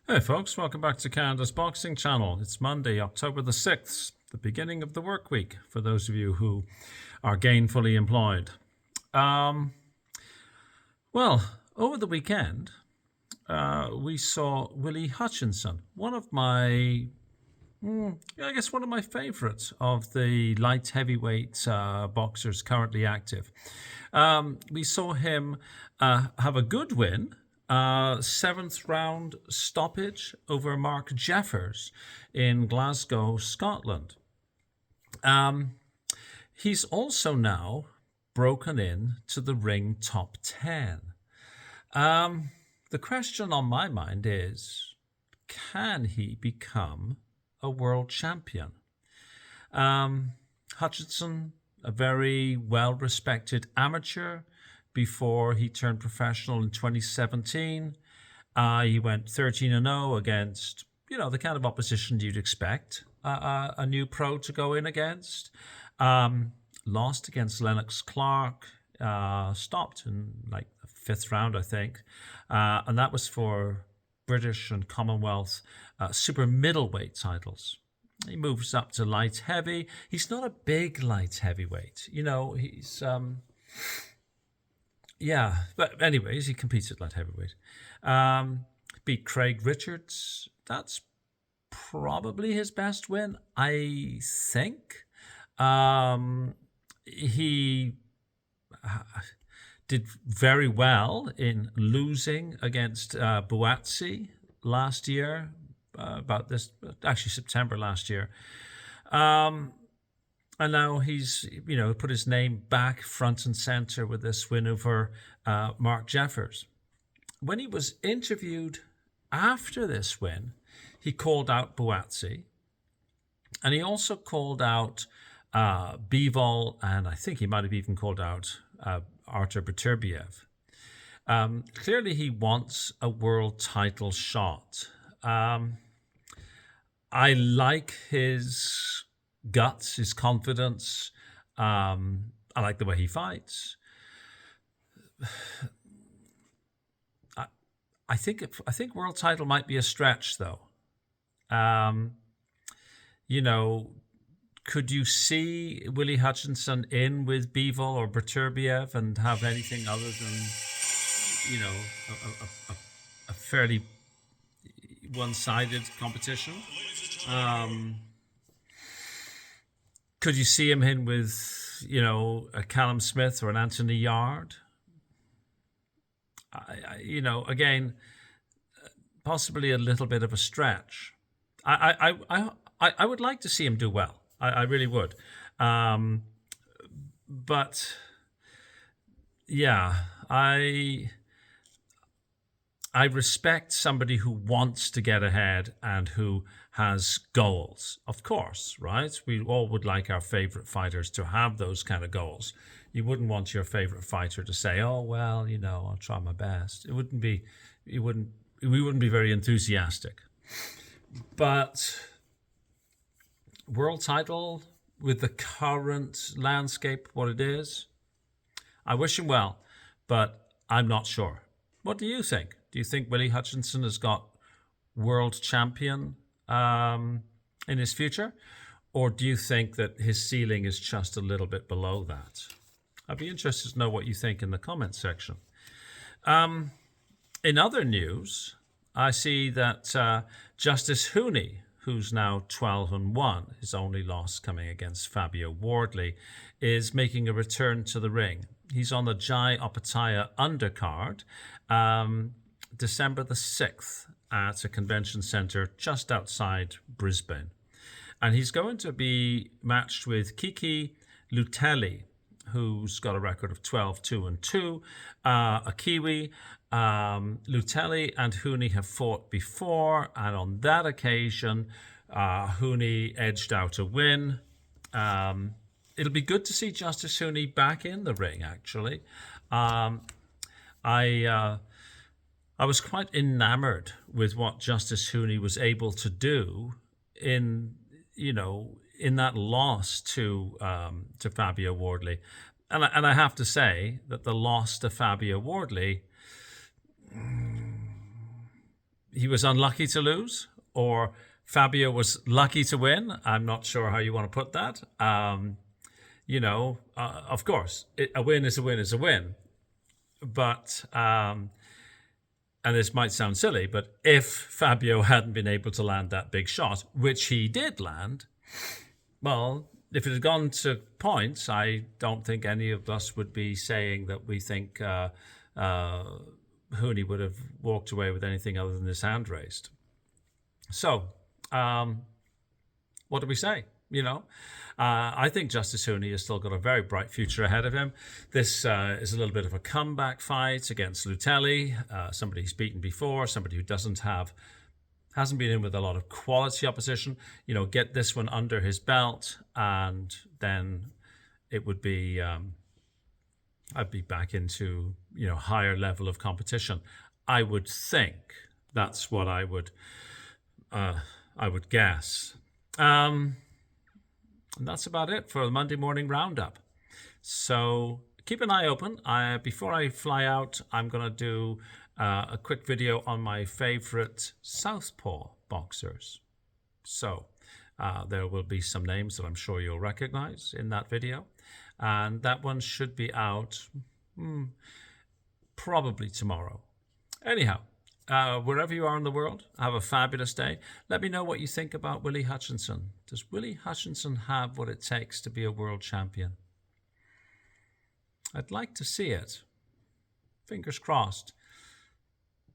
Hey folks, welcome back to Canada's Boxing Channel. It's Monday, October the 6th, the beginning of the work week for those of you who are gainfully employed. Well, over the weekend, we saw Willie Hutchinson, one of my favorites of the light heavyweight boxers currently active. We saw him have a good win, seventh round stoppage over Mark Jeffers in Glasgow, Scotland. He's also now broken in to the ring top 10. The question on my mind is, can he become a world champion? Hutchinson, a very well-respected amateur before he turned professional in 2017. He went 13-0 against, the kind of opposition you'd expect a new pro to go in against. Lost against Lennox Clark, stopped in like the fifth round, I think. And that was for British and Commonwealth super middleweight titles. He moves up to light heavy. He's not a big light heavyweight. He's... but anyways, he competes at light heavyweight. Beat Craig Richards. That's probably his best win, I think. He did very well in losing against Buatsi last year, September last year. And now he's, put his name back front and center with this win over Mark Jeffers. When he was interviewed after this win, he called out Buatsi, and he also called out Bivol, and I think he might have even called out Artur Beterbiev. Clearly, he wants a world title shot. I like his guts, his confidence. I like the way he fights. I think world title might be a stretch, though. Could you see Willie Hutchinson in with Bivol or Beterbiev and have anything other than, a fairly one-sided competition? Could you see him in with, a Callum Smith or an Anthony Yard? Again, possibly a little bit of a stretch. I would like to see him do well. I really would. But yeah, I respect somebody who wants to get ahead and who has goals, of course, right? We all would like our favorite fighters to have those kind of goals. You wouldn't want your favorite fighter to say, "Oh, well, I'll try my best." We wouldn't be very enthusiastic. But world title with the current landscape, what it is, I wish him well, but I'm not sure. What do you think? Do you think Willie Hutchinson has got world champion in his future? Or do you think that his ceiling is just a little bit below that? I'd be interested to know what you think in the comments section. In other news, I see that Justice Hooney, who's now 12-1, his only loss coming against Fabio Wardley, is making a return to the ring. He's on the Jai Opataya undercard, December the 6th at a convention centre just outside Brisbane. And he's going to be matched with Kiki Lutelli, who's got a record of 12-2-2, a Kiwi. Lutelli and Hooney have fought before, and on that occasion, Hooney edged out a win. It'll be good to see Justice Hooney back in the ring, actually. I was quite enamored with what Justice Hooney was able to do in that loss to Fabio Wardley. And I have to say that the loss to Fabio Wardley he was unlucky to lose, or Fabio was lucky to win. I'm not sure how you want to put that. Of course, a win is a win is a win. But, and this might sound silly, but if Fabio hadn't been able to land that big shot, which he did land, well, if it had gone to points, I don't think any of us would be saying that we think Hooney would have walked away with anything other than his hand raised. So, what do we say? I think Justice Hooney has still got a very bright future ahead of him. This is a little bit of a comeback fight against Lutelli, somebody he's beaten before, somebody who hasn't been in with a lot of quality opposition. Get this one under his belt, and then it would be I'd be back into higher level of competition. I would think that's what I would guess. And that's about it for the Monday morning roundup. So keep an eye open. Before I fly out, I'm going to do a quick video on my favorite southpaw boxers. So there will be some names that I'm sure you'll recognize in that video. And that one should be out probably tomorrow. Anyhow, wherever you are in the world, have a fabulous day. Let me know what you think about Willie Hutchinson. Does Willie Hutchinson have what it takes to be a world champion? I'd like to see it. Fingers crossed.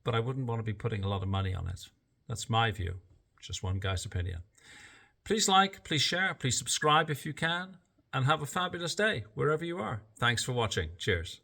But I wouldn't want to be putting a lot of money on it. That's my view. Just one guy's opinion. Please like, please share, please subscribe if you can, and have a fabulous day wherever you are. Thanks for watching. Cheers.